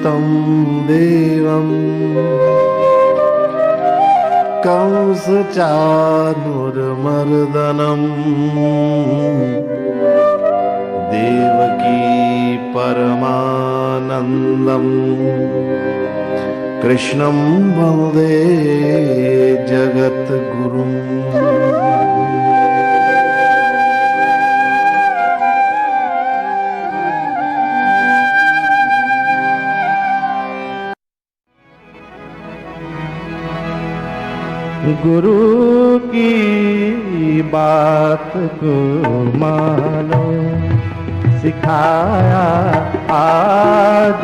तं देवं कंसचाणूरमर्दनम् देवकी परमानन्दम् कृष्णं वन्दे जगद्गुरुम्। गुरु की बात को मानो, सिखाया आज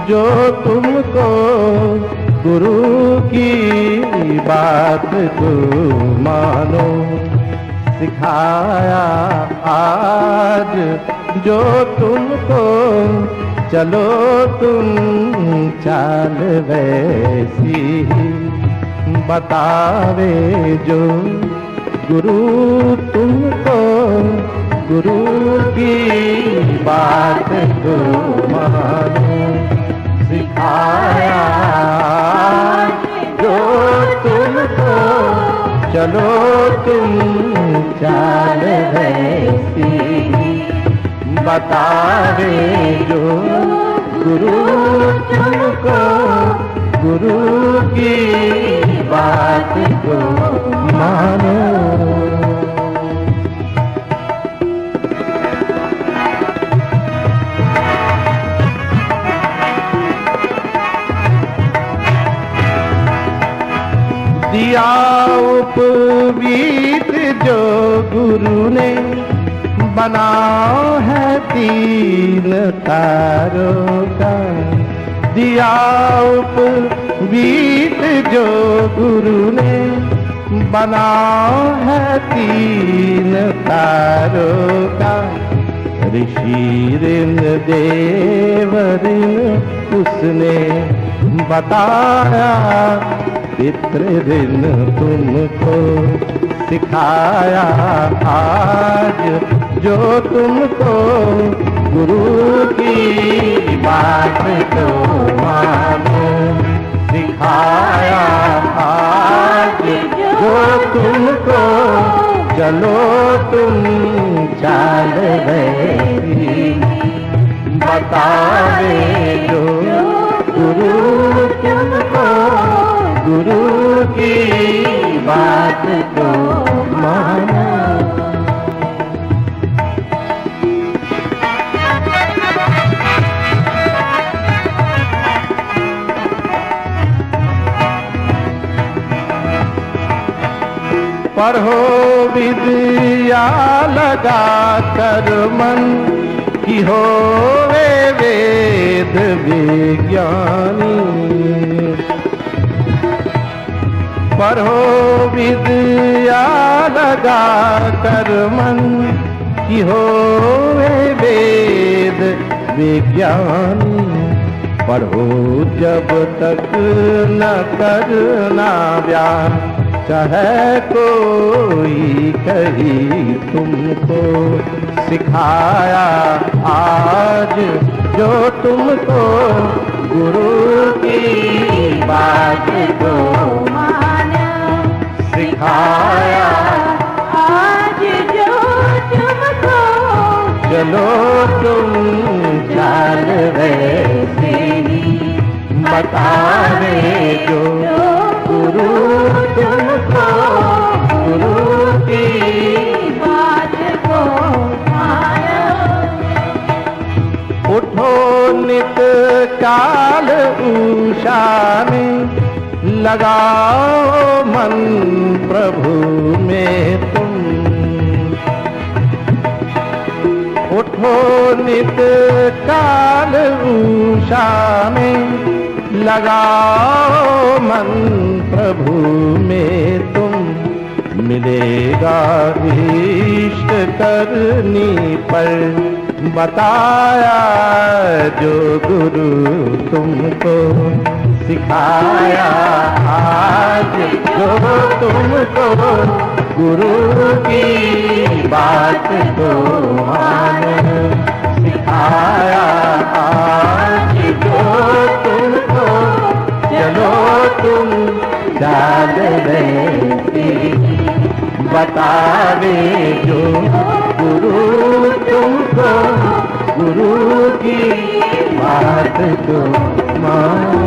जो तुमको। गुरु की बात को मानो, सिखाया आज जो तुमको। चलो तुम चाल वैसी बतावे जो गुरु तुमको। गुरु की बात को मानो, सिखाया जो तुमको। चलो तुम चाल वैसी बतावे जो गुरु तुमको। गुरु की बात को मानो। दिया उपवीत जो गुरु ने, बना है 3 तारों का। दिया उपवीत जो गुरु ने, बना है 3 तारों का। ऋषि ऋण देव ऋण उसने बताया, पितृ ऋण तुमको सिखाया आज जो तुमको। गुरु की बात को मानो, सिखाया आज जो तुमको। चलो तुम चाल वैसी बतावे जो गुरु तुमको। गुरु की बात को मानो। पढ़ो विद्या लगा कर मन की होवे वेद विज्ञानी। पढ़ो विद्या लगा कर मन की होवे वेद विज्ञानी। पढ़ो जब तक न करना व्याह, चाहे कोई कही तुमको। सिखाया आज जो तुमको। गुरु की बात को मानो, सिखाया आज जो तुमको। चलो तुम चाल वैसी बतावे जो गुरु तुमको। गुरु की बात को मानो। उठो नित काल उषा में, लगाओ मन प्रभु में तुम। उठो नित काल उषा में, लगाओ मन प्रभु में तुम। मिलेगा इष्ट करनी पर, बताया जो गुरु तुमको। सिखाया आज जो तुमको। गुरु की बात को मानो, सिखाया आज जो चाल रहती बतावे जो गुरु तुमको गुरु की बात को मान।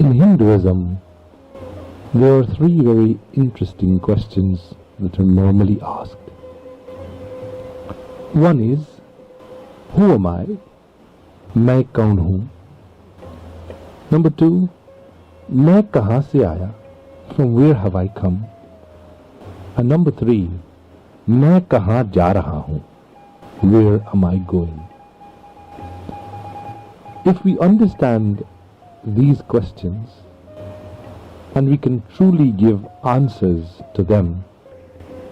In Hinduism, there are three very interesting questions that are normally asked. One is, who am I? मैं कौन हूँ? Number two, मैं कहाँ से आया? From where have I come? And number three, मैं कहाँ जा रहा हूँ? Where am I going? If we understand these questions and we can truly give answers to them,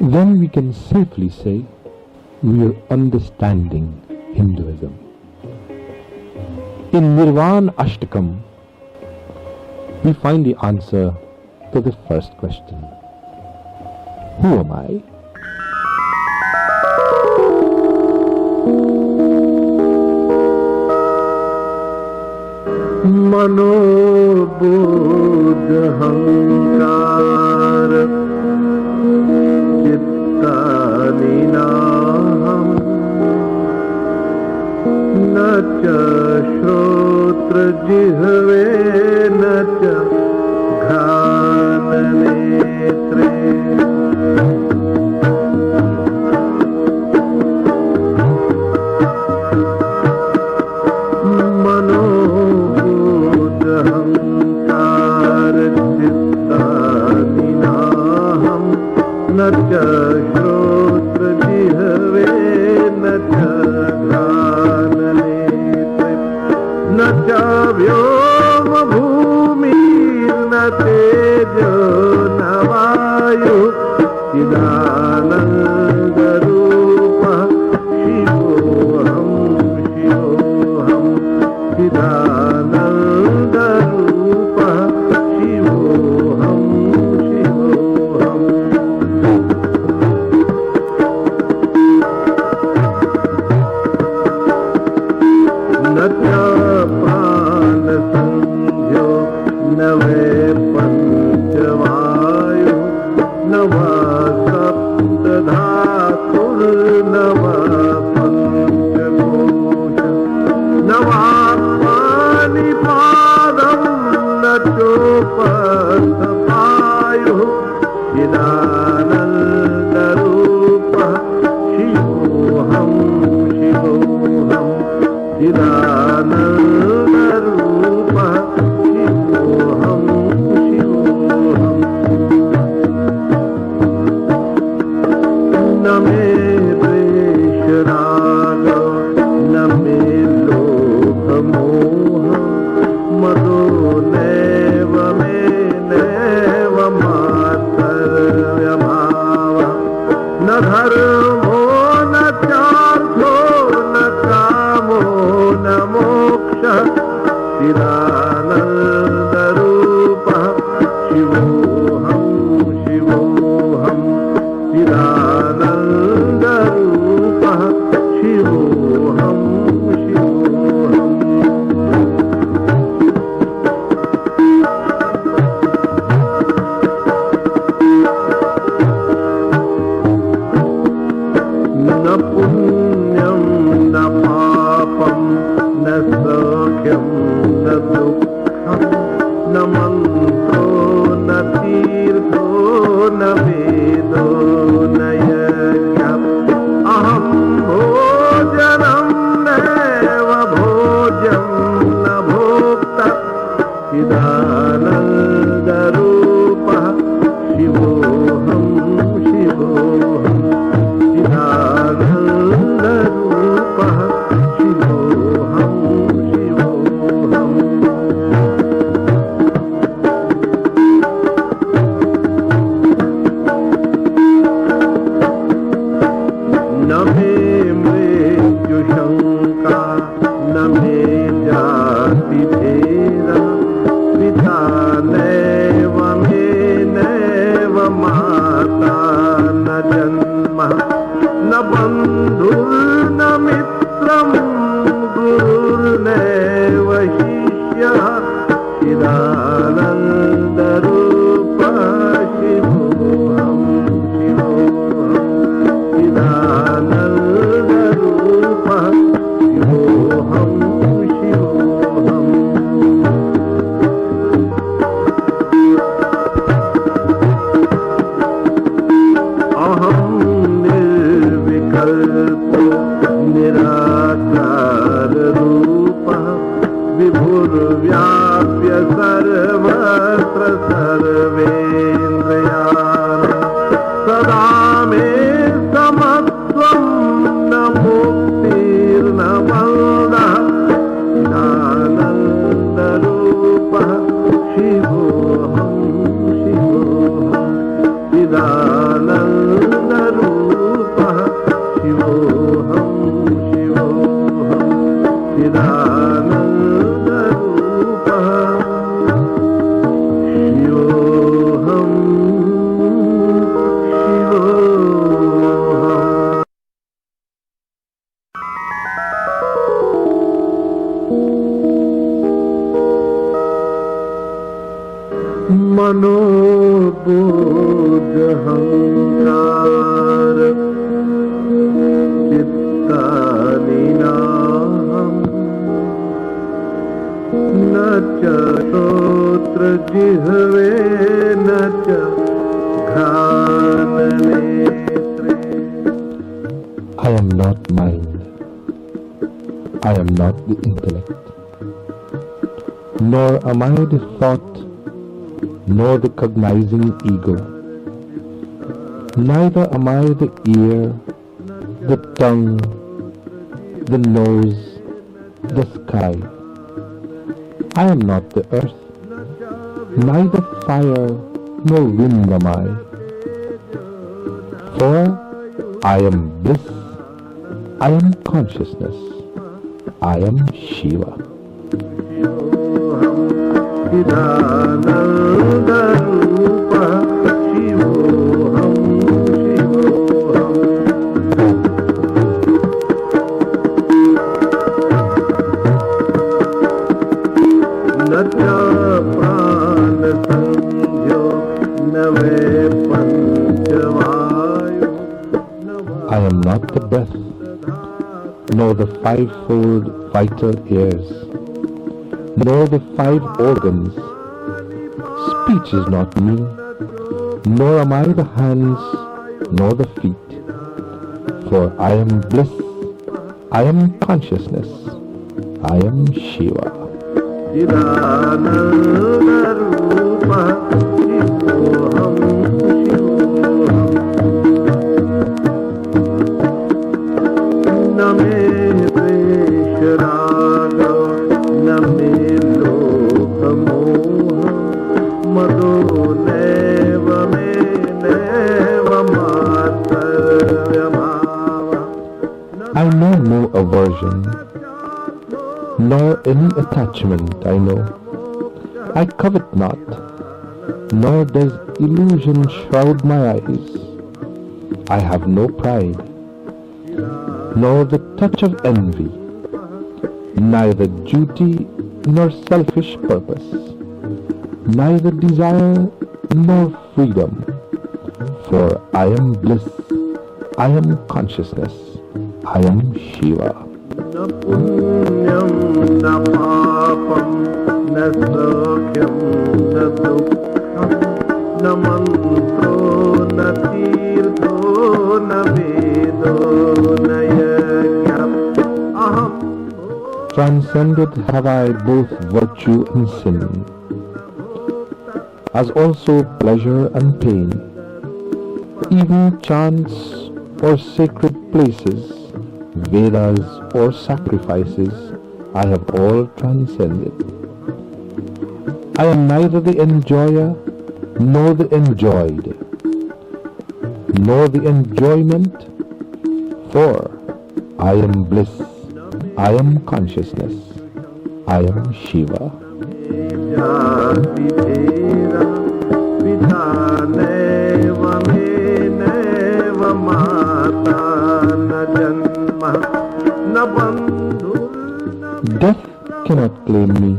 then we can safely say we are understanding Hinduism. In Nirvana Ashtakam, we find the answer to the first question. Who am I? मनोबुद्ध हंकार चित्तानि नाहं न च श्रोत्र जिह्वे न च घ्राण नेत्रे न च श्रोत्र जिह्वे न च घ्राण नेत्रे न च व्योम भूमि न तेजो न वायु चिदानंद रूपः शिवोऽहं शिवोऽहं चिदानंद रूपः शिवोऽहं शिवोऽहम्। न च प्राण संज्ञो न वै पंचवायु न वा सप्तधातुर्न वा पंचकोश न वा पाणिपादं न चोपस्थपायुः चिदानन्दरूपः शिवोऽहं शिवोऽहं चिदानन्दरूपः शिवोऽहं शिवोऽहम्। न मे द्वेषरागो न मे लोभमोह मदो नैव मे नैव मात्सर्यभावः न धर्मो न चार्थो न कामो न मोक्षः चिदानन्दरूपः शिवोऽहं शिवोऽहं चिदानन्दरूपः शिवोऽहं शिवोऽहम्। न पुण्यं न पापं न सौख्यं न दुःखं न मन्त्रो न तीर्थो न वेदो न यज्ञः अहं भोजनं नैव भोज्यं न भोक्ता चिदानन्दरूपः शिवोऽहं शिवोऽहं चिदानन्दरूपः शिवोऽहं शिवोऽहम्। न मे मृत्युशङ्का न मे जातिभेदः चिदानन्दरूपः शिवोऽहं चिदानन्दरूपः शिवोऽहं अहं निर्विकल्पो निराकाररूपः विभुर्व्याप्य सर्वत्र सर्वेन्द्रियाणि सदा मे समत्वं न मुक्तिर्न बन्धः चिदानन्दरूपः शिवोऽहं चिदानन्दरूपः शिवोऽहं चिदानन्दरूपः शिवोऽहं मनोबुद्धहंकार चित्तानि नाहम् न च श्रोत्रजिह्वे न च घ्राणनेत्रे I am not mind. I am not the intellect. Nor am I the thought, nor the cognizing ego. Neither am I the ear, the tongue, the nose, the sky. I am not the earth, neither fire nor wind am I. For I am bliss, I am consciousness, I am Shiva. चिदानन्दरूपः शिवोऽहं न च प्राणसंज्ञो न वै पञ्चवायु I am not the breath, nor the fivefold vital ears, nor the five organs. Speech is not me, nor am I the hands, nor the feet. For I am bliss, I am consciousness, I am Shiva. चिदानन्दरूपः शिवोऽहं न मे द्वेषरागो न मे लोभमोहः मदो नैव मे नैव मात्सर्यभावः I know no aversion, nor any attachment I know. I covet not, nor does illusion shroud my eyes. I have no pride, nor the touch of envy, neither duty nor selfish purpose, neither desire nor freedom. For I am bliss, I am consciousness, I am Shiva. न पुण्यं न पापं न सौख्यं न दुःखं न मन्त्रो न तीर्थो न वेदो न यज्ञम् अहं Transcended have I both virtue and sin, as also pleasure and pain, even chants or sacred places, Vedas or sacrifices, I have all transcended. I am neither the enjoyer nor the enjoyed, nor the enjoyment, for I am bliss, I am consciousness, I am Shiva. Death cannot claim me,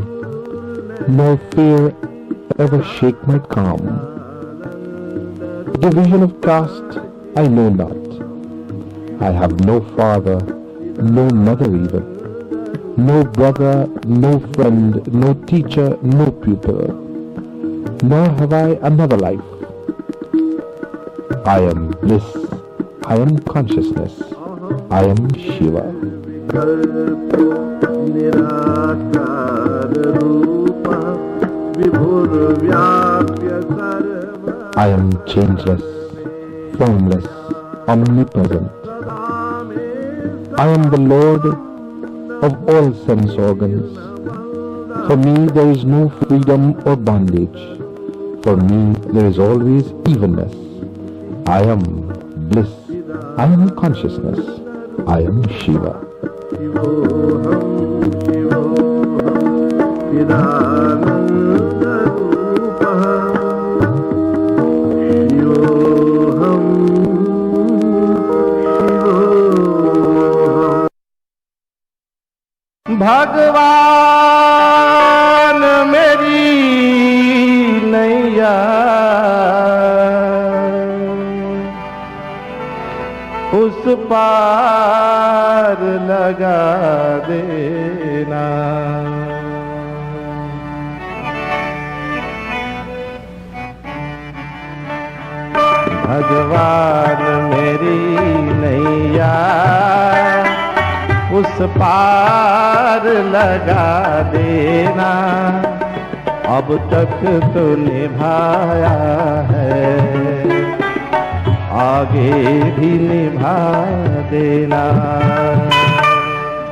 nor fear ever shake my calm. Division of caste I know not. I have no father, no mother either, no brother, no friend, no teacher, no pupil, nor have I another life. I am bliss, I am consciousness, I am Shiva. I am changeless, formless, omnipresent. I am the Lord of all sense organs. For me there is no freedom or bondage. For me there is always evenness. I am bliss. I am consciousness. I am Shiva. भगवान मेरी नैया उस पार लगा देना। भगवान मेरी नैया उस पार लगा देना। अब तक तो निभाया है, आगे भी निभा देना।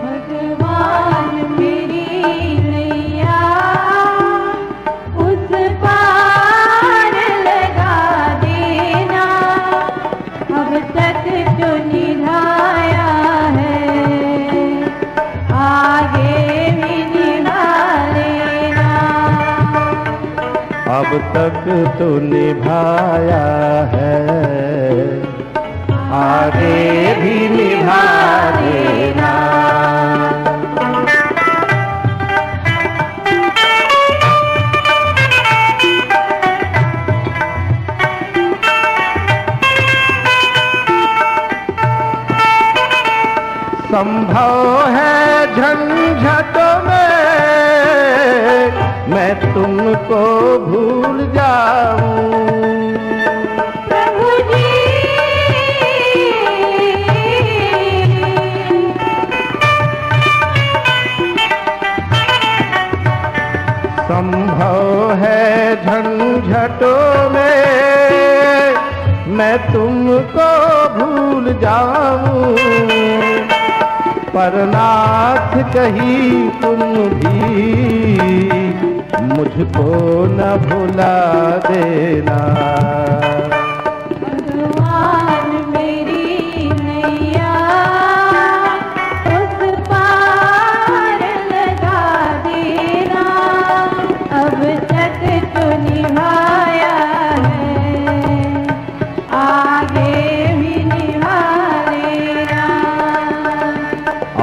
भगवान मेरी नैया उस पार लगा देना। अब तक जो निभाया है, आगे भी निभा लेना। अब तक तो निभाया है, आगे भी निभा देना। संभव है झंझटों में मैं तुमको भूल जाऊं। प्रभु जी संभव है झंझटों में मैं तुमको भूल जाऊं। पर नाथ कहीं तुम भी मुझको न भुला देना। भगवान मेरी नैया उस पार लगा देना। अब तक तो निभाया है, आगे भी निभा लेना।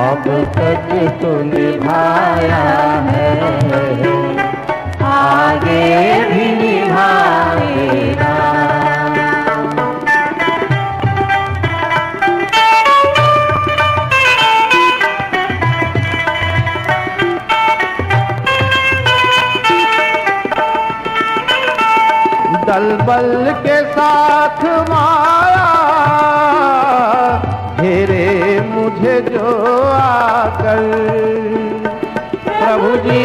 अब तक तो निभाया है, आगे भी निभा लेना। दल बल के साथ माया घेरे मुझे जो आकर। प्रभु जी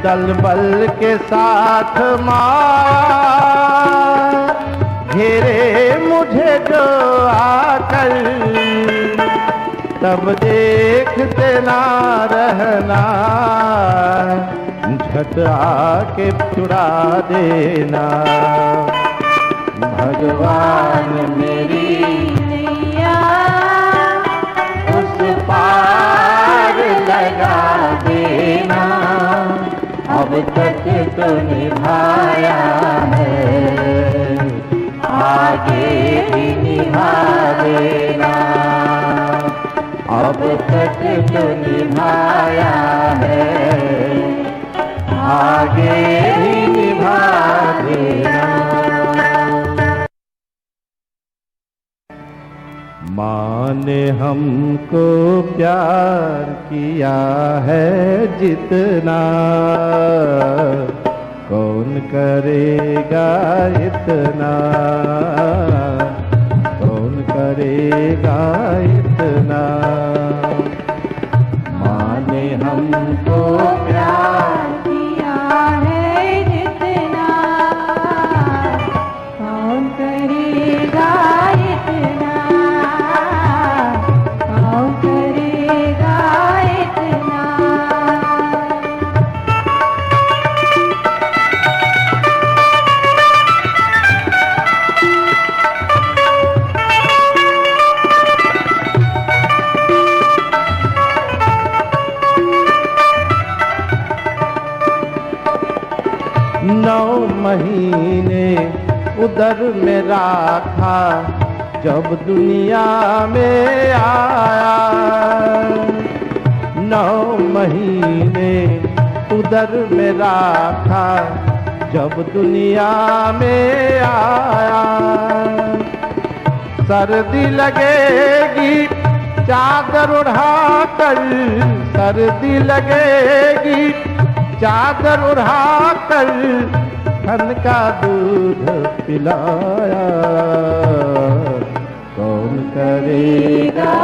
दल बल के साथ माया घेरे मुझे जो आकर। तब देखते ना रहना, झट आके छुड़ा देना। भगवान मेरी नैया उस पार लगा देना। अब तक तो निभाया है, आगे भी निभा देना। अब तक तो निभाया है, आगे भी निभा देना। माँ ने हमको प्यार किया है जितना, कौन करेगा इतना, कौन करेगा इतना। माँ ने हमको प्यार किया है जितना, कौन करेगा इतना, कौन करेगा इतना। नौ महीने उदर में रखा जब दुनिया में आया। 9 महीने उदर में रखा जब दुनिया में आया। सर्दी लगेगी चादर उड़ा कर, सर्दी लगेगी चादर उड़ा कर, ठन का दूध पिलाया। कौन करेगा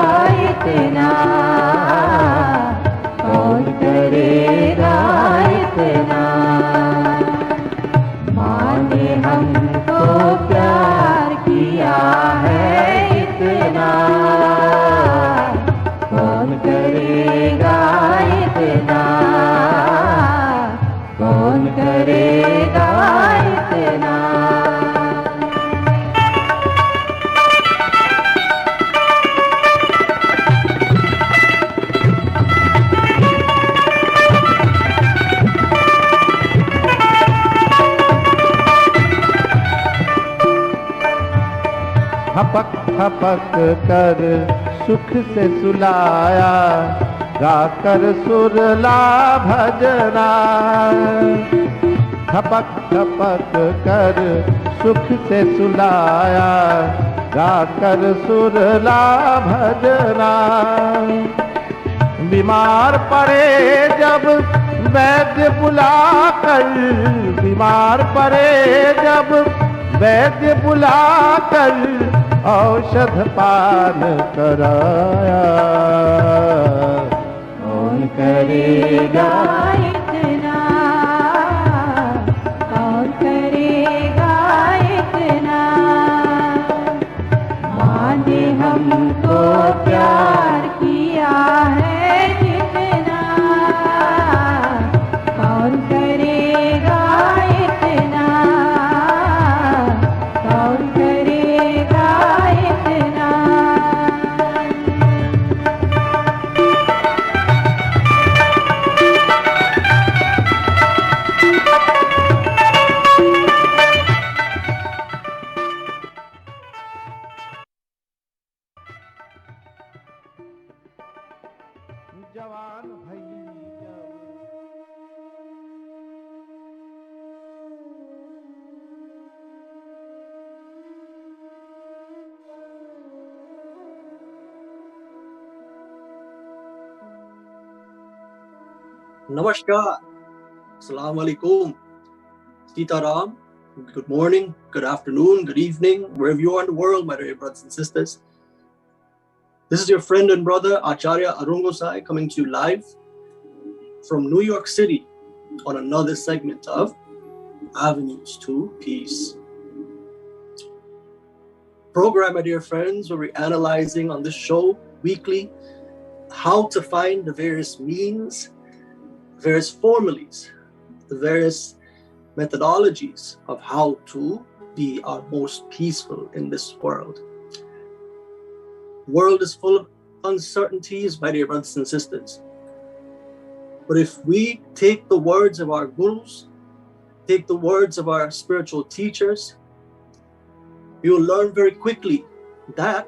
इतना, कौन करेगा इतना। माँ ने हमको प्यार किया है इतना, कौन करेगा इतना, कौन करेगा इतना। हपक हपक कर सुख से सुलाया, गाकर सुरला भजना। हपक हपक कर सुख से सुलाया, गाकर सुरला भजना। बीमार पड़े जब वैद्य बुलाकर, बीमार पड़े जब वैद्य बुलाकर, औषध पान कराया। कौन करेगा इतना, कौन करेगा इतना। माँ ने हमको प्यार किया है जितना, कौन करेगा इतना, कौन करेगा इतना। जवान भई जब Namaskar. Assalamu alaikum. Sitaram. Good morning, good afternoon, good evening, wherever you are in the world, my dear brothers and sisters. This is your friend and brother, Acharya Arun Gossai, coming to you live from New York City on another segment of Avenues to Peace. Program, my dear friends, where we're analyzing on this show weekly how to find the various means, various formulas, the various methodologies of how to be our most peaceful in this world. The world is full of uncertainties, my dear brothers and sisters. But if we take the words of our gurus, take the words of our spiritual teachers, We will learn very quickly that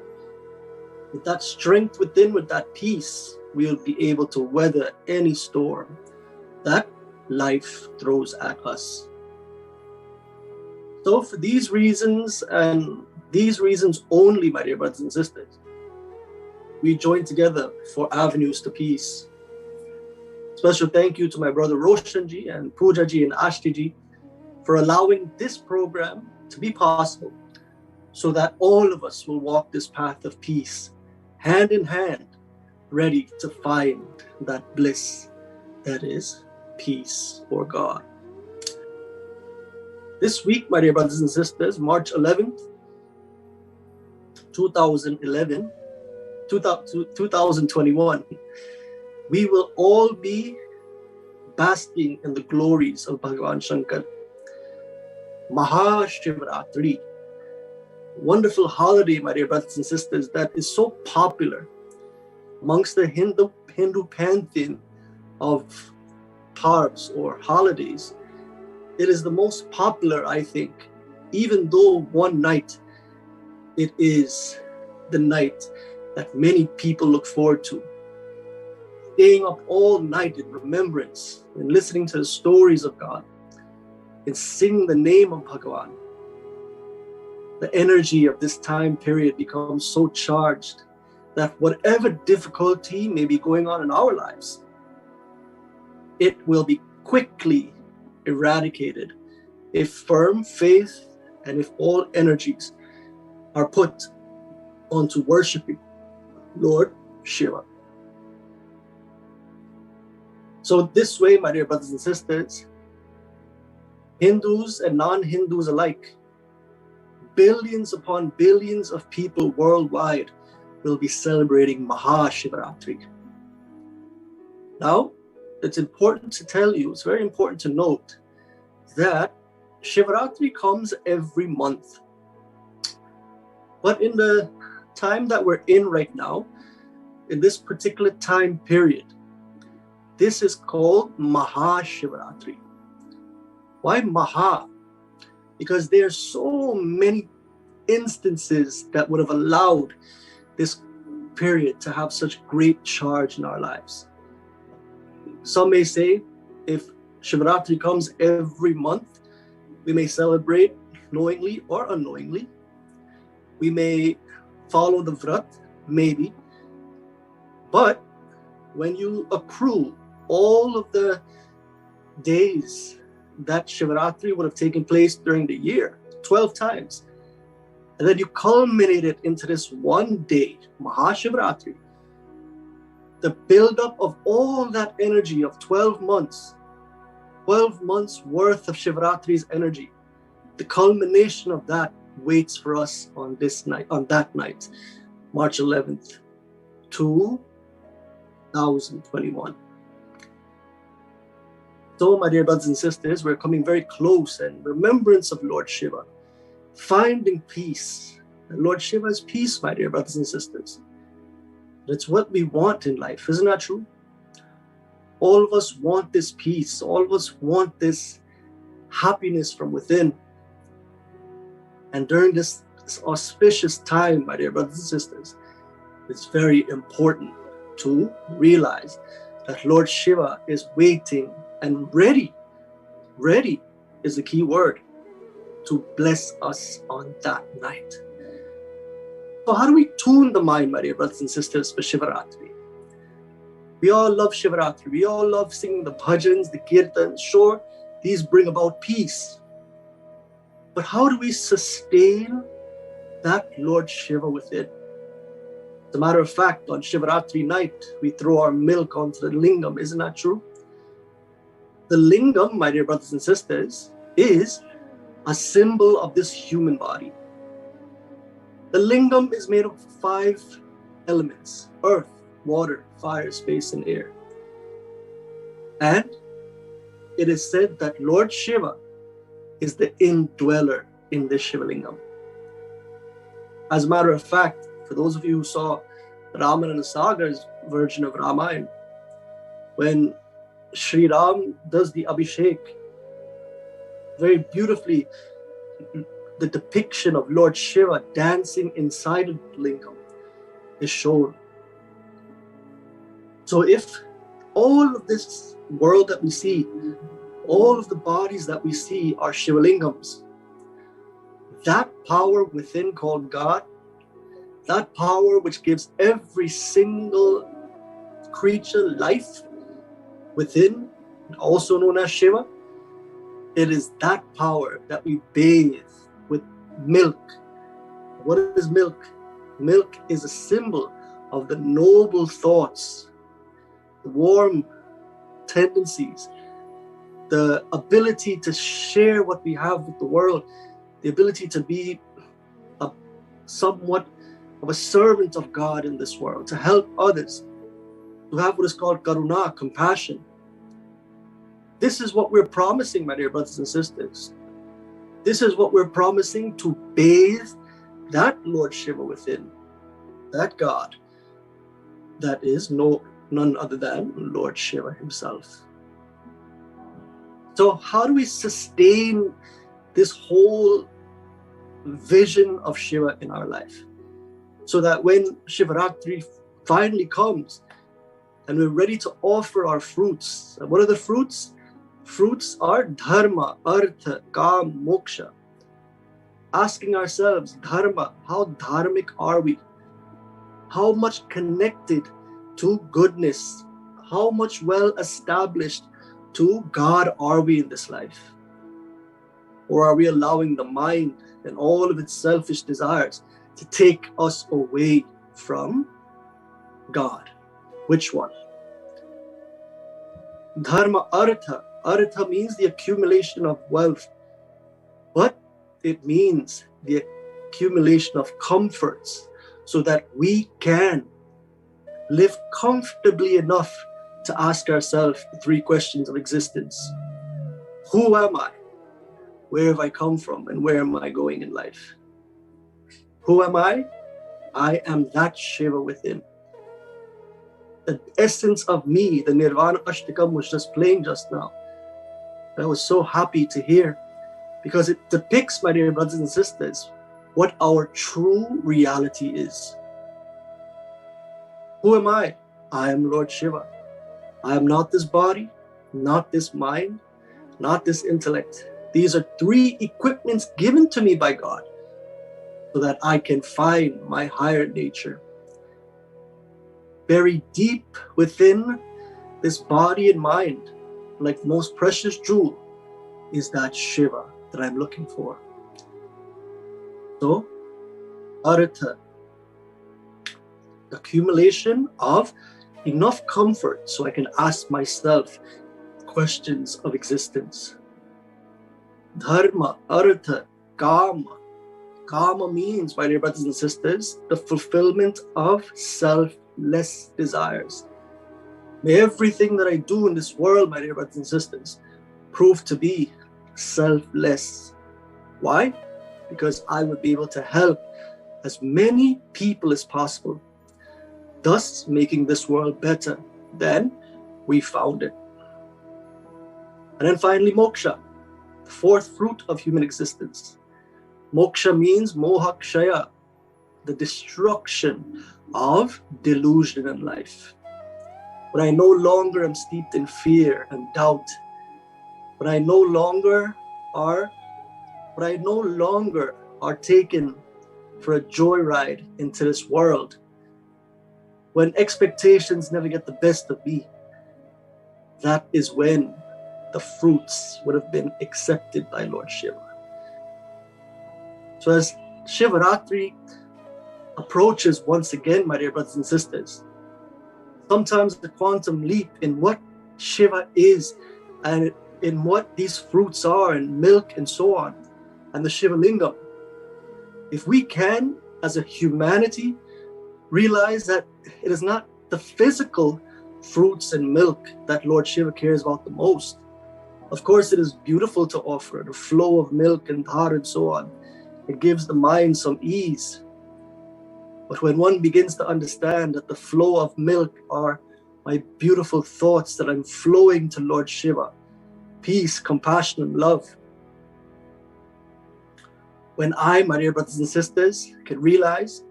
with that strength within, with that peace, we'll be able to weather any storm that life throws at us. So for these reasons, and these reasons only, my dear brothers and sisters, we join together for Avenues to Peace. Special thank you to my brother Roshanji and Poojaji and Ashtiji for allowing this program to be possible, so that all of us will walk this path of peace, hand in hand, ready to find that bliss that is peace or God. This week, my dear brothers and sisters, March 11th, 2021, we will all be basking in the glories of Bhagavan Shankar. Mahashivratri, wonderful holiday, my dear brothers and sisters, that is so popular amongst the Hindu pantheon of parvs or holidays. It is the most popular, I think, even though one night it is the night that many people look forward to. Staying up all night in remembrance and listening to the stories of God and singing the name of Bhagavan. The energy of this time period becomes so charged that whatever difficulty may be going on in our lives, it will be quickly eradicated if firm faith and if all energies are put onto worshiping Lord Shiva. So this way, my dear brothers and sisters, Hindus and non-Hindus alike, billions upon billions of people worldwide will be celebrating Mahashivratri. Now, it's important to tell you, it's very important to note that Shivaratri comes every month. But in the time that we're in right now, in this particular time period, this is called Mahashivratri. Why Maha? Because there are so many instances that would have allowed this period to have such great charge in our lives. Some may say if Shivaratri comes every month, we may celebrate knowingly or unknowingly. We may follow the Vrat, maybe. But when you accrue all of the days that Shivaratri would have taken place during the year, 12 times, and then you culminate it into this one day, Mahashivratri, the buildup of all that energy of 12 months worth of Shivaratri's energy, the culmination of that waits for us on this night, on that night, March 11th, 2021. So, my dear brothers and sisters, we're coming very close in remembrance of Lord Shiva, finding peace. And Lord Shiva is peace, my dear brothers and sisters. That's what we want in life, isn't that true? All of us want this peace. All of us want this happiness from within. And during this auspicious time, my dear brothers and sisters, it's very important to realize that Lord Shiva is waiting and ready. Ready is the key word to bless us on that night. So how do we tune the mind, my dear brothers and sisters, for Shivaratri? We all love Shivaratri. We all love singing the bhajans, the kirtans. Sure, these bring about peace. But how do we sustain that Lord Shiva within? As a matter of fact, on Shivaratri night, we throw our milk onto the lingam. Isn't that true? The lingam, my dear brothers and sisters, is a symbol of this human body. The lingam is made of 5 elements: earth, water, fire, space, and air. And it is said that Lord Shiva is the indweller in this Shiva lingam. As a matter of fact, for those of you who saw Ramananda Sagar's version of Ramayana, when Sri Ram does the Abhishek, very beautifully, the depiction of Lord Shiva dancing inside of the lingam is shown. So if all of this world that we see, all of the bodies that we see are Shiva lingams, that power within called God, that power which gives every single creature life within, also known as Shiva, it is that power that we bathe with milk. What is milk? Milk is a symbol of the noble thoughts, the warm tendencies, the ability to share what we have with the world, the ability to be somewhat of a servant of God in this world, to help others, to have what is called karuna, compassion. This is what we're promising, my dear brothers and sisters. This is what we're promising, to bathe that Lord Shiva within, that God that is none other than Lord Shiva himself. So how do we sustain this whole vision of Shiva in our life? So that when Shivaratri finally comes and we're ready to offer our fruits, and what are the fruits? Fruits are dharma, artha, kam, moksha. Asking ourselves, dharma, how dharmic are we? How much connected to goodness? How much well established to God are we in this life? Or are we allowing the mind and all of its selfish desires to take us away from God? Which one? Dharma, artha. Artha means the accumulation of wealth, but it means the accumulation of comforts so that we can live comfortably enough to ask ourselves the three questions of existence. Who am I? Where have I come from? And where am I going in life? Who am I? I am that Shiva within. The essence of me, the Nirvana Ashtakam was just playing just now. I was so happy to hear, because it depicts, my dear brothers and sisters, what our true reality is. Who am I? I am Lord Shiva. I am not this body, not this mind, not this intellect. These are three equipments given to me by God so that I can find my higher nature. Buried deep within this body and mind, like the most precious jewel, is that Shiva that I'm looking for. So, artha, accumulation of enough comfort so I can ask myself questions of existence. Dharma, artha, kama. Kama means, my dear brothers and sisters, the fulfillment of selfless desires. May everything that I do in this world, my dear brothers and sisters, prove to be selfless. Why? Because I would be able to help as many people as possible, thus making this world better than we found it. And then finally, moksha, the fourth fruit of human existence. Moksha means mohakshaya, the destruction of delusion in life. When I no longer am steeped in fear and doubt, when I no longer are taken for a joyride into this world, when expectations never get the best of me, that is when the fruits would have been accepted by Lord Shiva. So as Shivaratri approaches once again, my dear brothers and sisters, sometimes the quantum leap in what Shiva is and in what these fruits are and milk and so on, and the Shiva Lingam. If we can, as a humanity, realize that it is not the physical fruits and milk that Lord Shiva cares about the most. Of course, it is beautiful to offer the flow of milk and dhar and so on. It gives the mind some ease. But when one begins to understand that the flow of milk are my beautiful thoughts that I'm flowing to Lord Shiva, peace, compassion, and love. When I, my dear brothers and sisters, can realize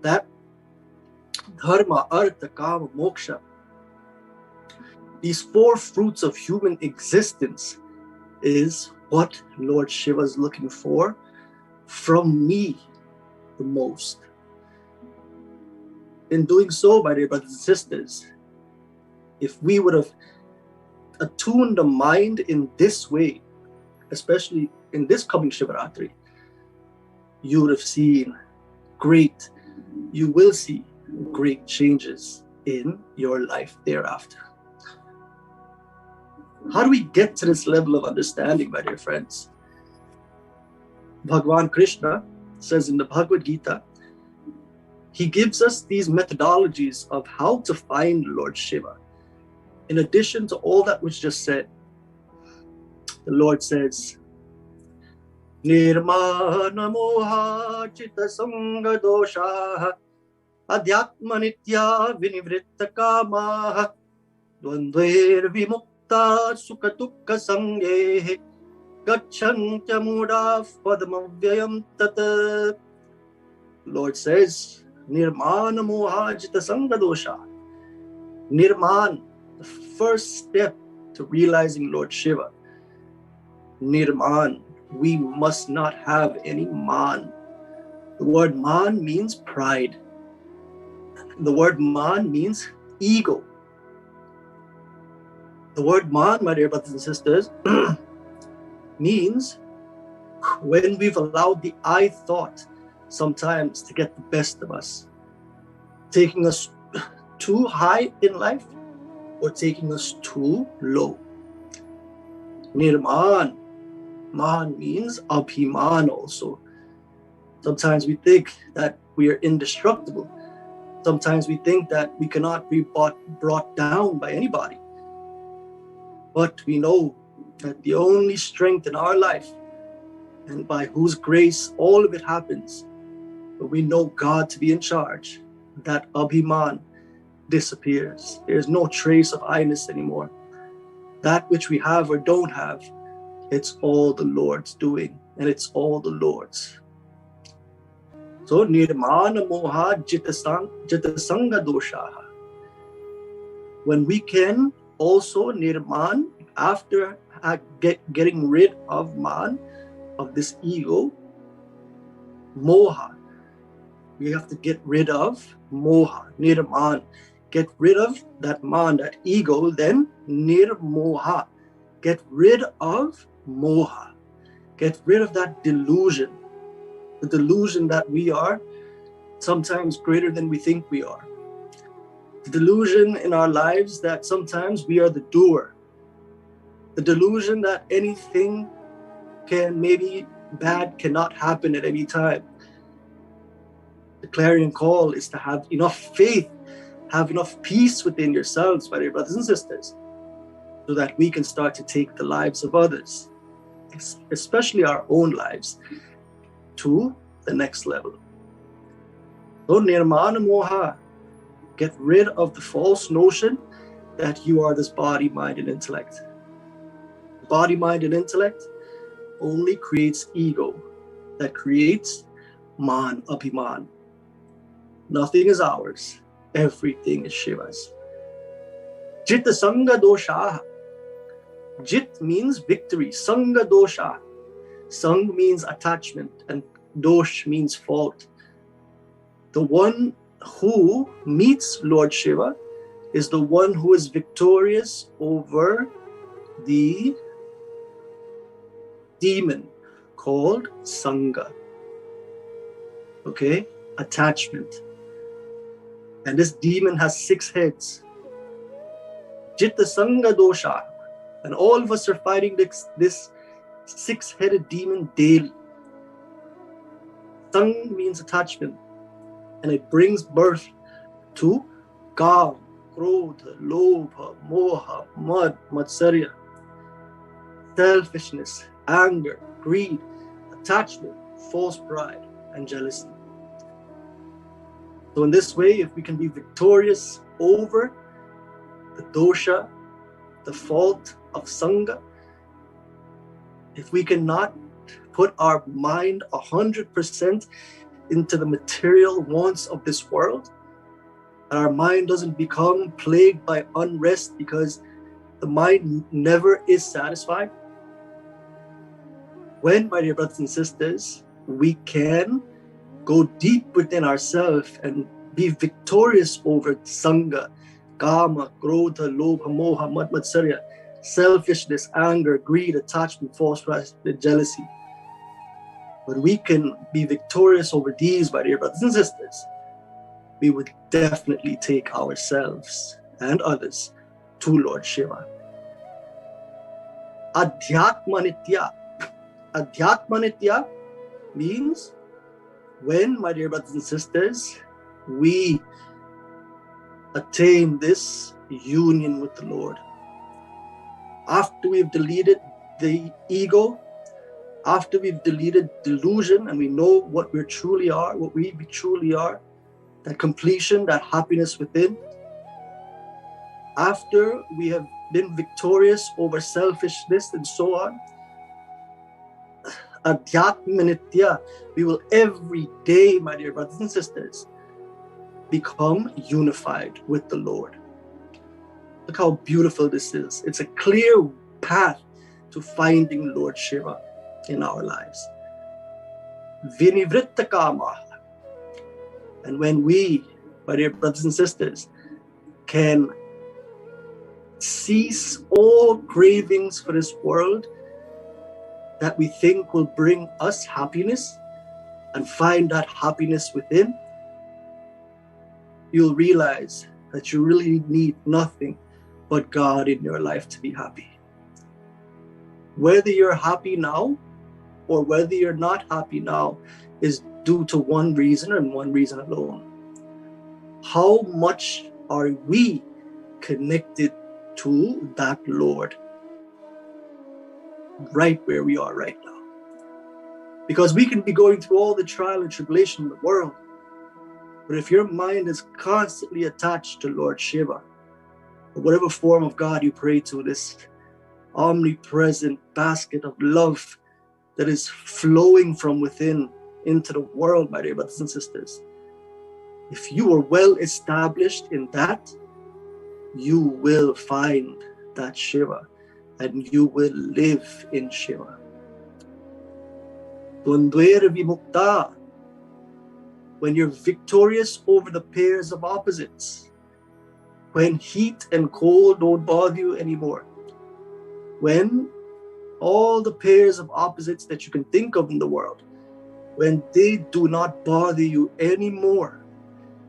that dharma, artha, kama, moksha, these 4 fruits of human existence is what Lord Shiva is looking for from me the most. In doing so, my dear brothers and sisters, if we would have attuned the mind in this way, especially in this coming Shivaratri, you would have seen you will see great changes in your life thereafter. How do we get to this level of understanding, my dear friends? Bhagavan Krishna says in the Bhagavad Gita, he gives us these methodologies of how to find Lord Shiva. In addition to all that was just said, the Lord says, Nirmana moha chitta sanga dosha adhyatma nitya vinivritta kama dvandvair vimukta sukha dukkha sangye gacchantya muda padamavyayam tat. Lord says, Nirmana moha chitta sanga dosha. Nirman, the first step to realizing Lord Shiva. Nirman, we must not have any man. The word man means pride. The word man means ego. The word man, my dear brothers and sisters, means when we've allowed the I thought sometimes to get the best of us, taking us too high in life or taking us too low. Nirman. Man means abhiman also. Sometimes we think that we are indestructible. Sometimes we think that we cannot be brought down by anybody. But we know that the only strength in our life, and by whose grace all of it happens, but we know God to be in charge, that abhiman disappears. There's no trace of I-ness anymore. That which we have or don't have, it's all the Lord's doing, and it's all the Lord's. So, nirmana moha jitasanga doshaha. When we can also nirman, after getting rid of man, of this ego, moha. We have to get rid of moha, nirman. Get rid of that man, that ego, then nirmoha. Get rid of moha. Get rid of that delusion. The delusion that we are sometimes greater than we think we are. The delusion in our lives that sometimes we are the doer. The delusion that anything maybe bad cannot happen at any time. The clarion call is to have enough faith, have enough peace within yourselves, my dear brothers and sisters, so that we can start to take the lives of others, especially our own lives, to the next level. So nirmana moha, get rid of the false notion that you are this body, mind, and intellect. Body, mind, and intellect only creates ego, that creates man, abhiman. Nothing is ours, everything is Shiva's. Jita sanga dosha. Jit means victory, sanga dosha. Sang means attachment, and dosh means fault. The one who meets Lord Shiva is the one who is victorious over the demon called Sangha. Okay? Attachment. And this demon has 6 heads. Jitta Sangha Dosha. And all of us are fighting this 6-headed demon daily. Sang means attachment. And it brings birth to Kam, Krodha, Lobha, Moha, Mad, Matsarya. Selfishness, anger, greed, attachment, false pride, and jealousy. So in this way, if we can be victorious over the dosha, the fault of Sangha, if we cannot put our mind 100% into the material wants of this world, and our mind doesn't become plagued by unrest because the mind never is satisfied, when, my dear brothers and sisters, we can go deep within ourselves and be victorious over Sangha, Kama, Krodha, Lobha, Moha, Mad, Matsarya, selfishness, anger, greed, attachment, false pride, jealousy. When we can be victorious over these, my dear brothers and sisters, we would definitely take ourselves and others to Lord Shiva. Adhyatmanitya. Adhyatmanitya means when, my dear brothers and sisters, we attain this union with the Lord. After we've deleted the ego, after we've deleted delusion and we know what we truly are, what we truly are, that completion, that happiness within, after we have been victorious over selfishness and so on, Adhyatmanitya, we will every day, my dear brothers and sisters, become unified with the Lord. Look how beautiful this is. It's a clear path to finding Lord Shiva in our lives. Vinivritta kama. And when we, my dear brothers and sisters, can cease all cravings for this world that we think will bring us happiness and find that happiness within, you'll realize that you really need nothing but God in your life to be happy. Whether you're happy now or whether you're not happy now is due to one reason and one reason alone. How much are we connected to that Lord right where we are right now? Because we can be going through all the trial and tribulation in the world, but if your mind is constantly attached to Lord Shiva, or whatever form of God you pray to, this omnipresent basket of love that is flowing from within into the world, my dear brothers and sisters, if you are well established in that, you will find that Shiva and you will live in Shiva. Dvandvera vimukta. When you're victorious over the pairs of opposites, when heat and cold don't bother you anymore, when all the pairs of opposites that you can think of in the world, when they do not bother you anymore,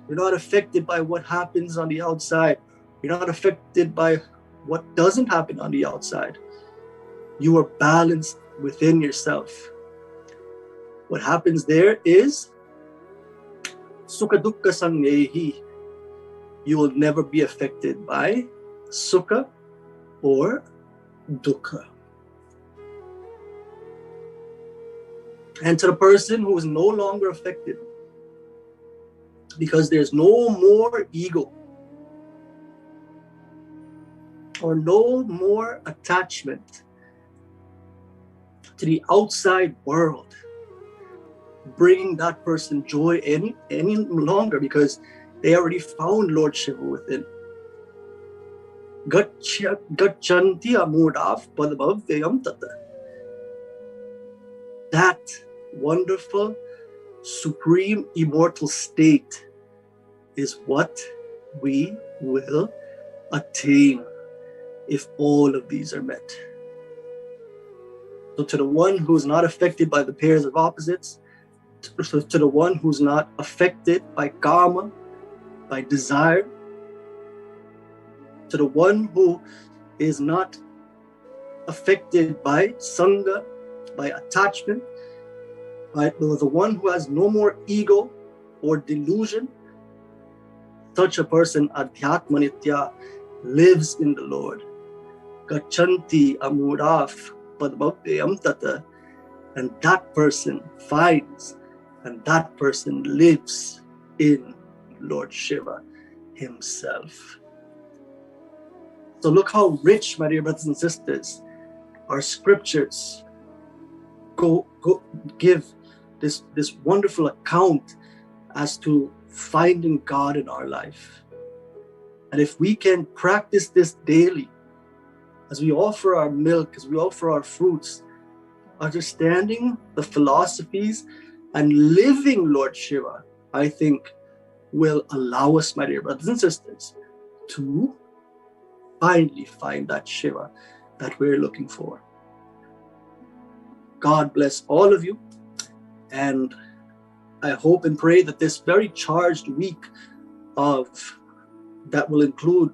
you're not affected by what happens on the outside, you're not affected by what doesn't happen on the outside, you are balanced within yourself. What happens there is Sukha Dukkha Sangyehi. You will never be affected by Sukha or Dukkha. And to the person who is no longer affected, because there's no more ego or no more attachment to the outside world, bringing that person joy any longer, because they already found Lord Shiva within. Gachanti amurdav padabhavyam tata. That wonderful, supreme, immortal state is what we will attain if all of these are met. So to the one who's not affected by the pairs of opposites, to the one who's not affected by karma, by desire, to the one who is not affected by sangha, by attachment, by the one who has no more ego or delusion, such a person, adhyatmanitya, lives in the Lord. Gachanti amuraf padbhavyam tata. And that person finds, and that person lives in Lord Shiva himself. So look how rich, my dear brothers and sisters, our scriptures go give this wonderful account as to finding God in our life. And if we can practice this daily, as we offer our milk, as we offer our fruits, understanding the philosophies and living Lord Shiva, I think will allow us, my dear brothers and sisters, to finally find that Shiva that we're looking for. God bless all of you. And I hope and pray that this very charged week that will include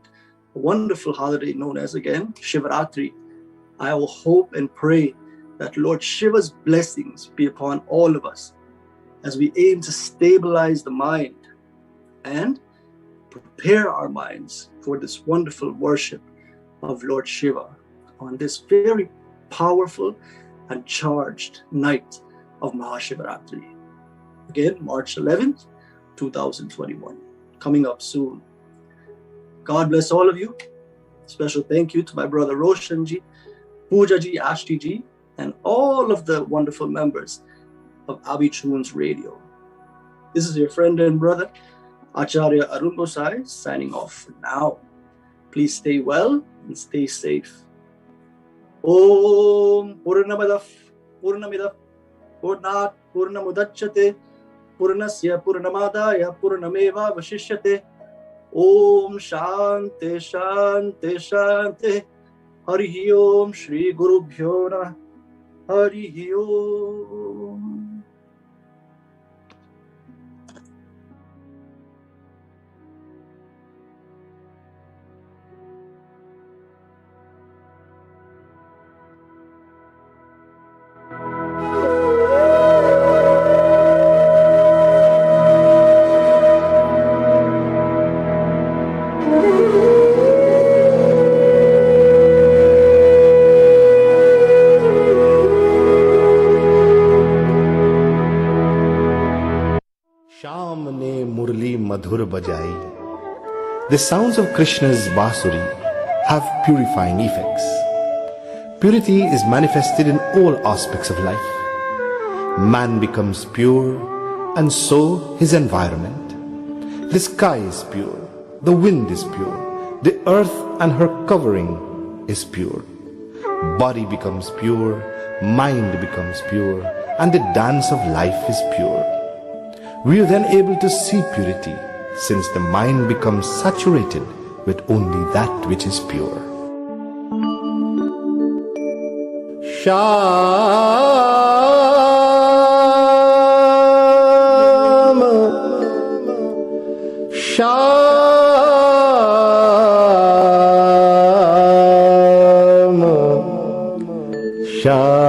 a wonderful holiday known as, again, Shivaratri, I will hope and pray that Lord Shiva's blessings be upon all of us as we aim to stabilize the mind and prepare our minds for this wonderful worship of Lord Shiva on this very powerful and charged night of Mahashivaratri. Again, March 11th, 2021, coming up soon. God bless all of you. Special thank you to my brother Roshanji, Poojaji, Ashtiji, and all of the wonderful members of Abee Chunes Radio. This is your friend and brother, Acharya Arun Gossai, signing off for now. Please stay well and stay safe. Om Purnamadav Purnamidaf Purnat Purnamudachyate Purnasya Purnamadaya Purnameva Vashishyate. Om Shanti Shanti Shanti. Harihi Om Shri Guru Bhyo Namah. Harihi Om. Madhur bajai. The sounds of Krishna's Basuri have purifying effects. Purity is manifested in all aspects of life. Man becomes pure, and so his environment. The sky is pure, the wind is pure, the earth and her covering is pure. Body becomes pure, mind becomes pure, and the dance of life is pure. We are then able to see purity, since the mind becomes saturated with only that which is pure. Shama, Shama, Shama.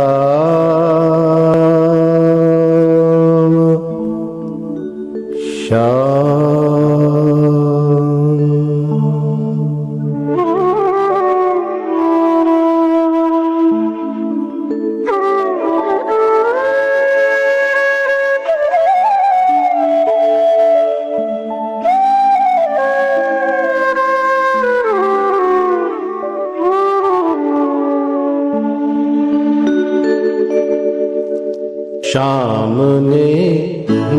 Shyam ने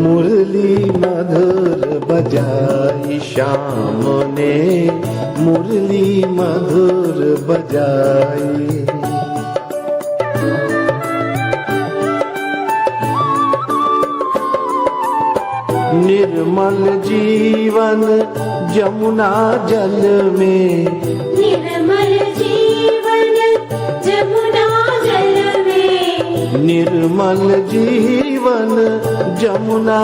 मुरली मधुर बजाई, श्याम ने मुरली मधुर बजाई। निर्मल जीवन जमुना जल में, निर्मल जीवन जमुना जल में, निर्मल जीवन जमुना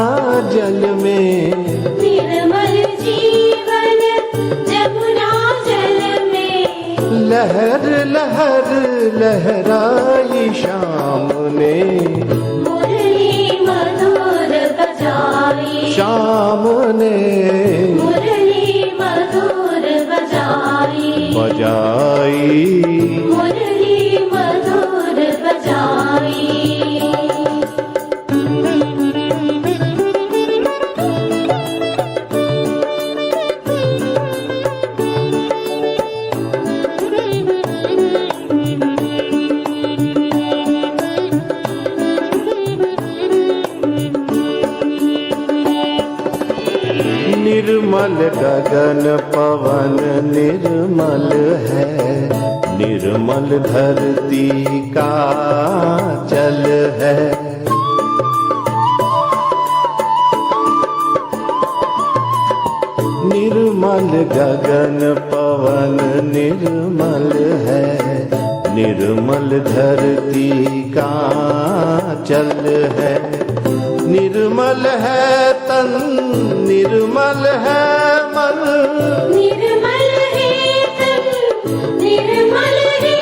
जल में, निर्मल जीवन जमुना जल में, लहर लहर लहराई श्याम ने मुरली मधुर बजाई, श्याम ने मुरली मधुर बजाई, बजाई मुरली मधुर बजाई। निर्मल गगन पवन निर्मल है, निर्मल धरती का जल है। निर्मल गगन पवन निर्मल है, निर्मल धरती का जल है। निर्मल है तन, निर्मल है मन, निर्मल है तन, निर्मल है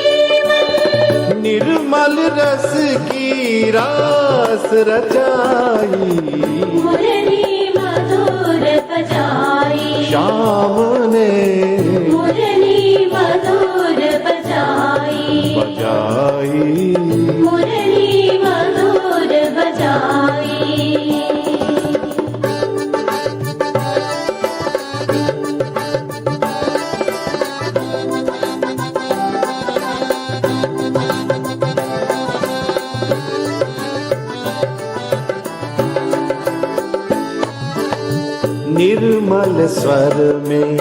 मन। निर्मल रस की रास रचाई, मुरली मधुर बजाई, श्याम ने मुरली मधुर बजाई, मुरली मधुर बजाई। निर्मल स्वर में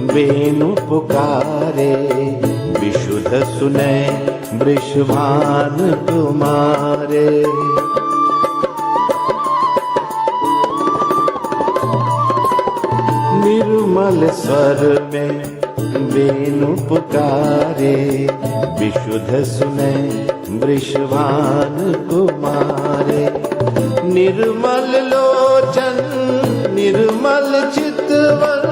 वेणु पुकारे, विशुद्ध सुने वृषभान तुम्हारे। निर्मल स्वर में वेणु पुकारे, विशुद्ध सुने वृषभान कुमारे। निर्मल लोचन निर्मल चितवन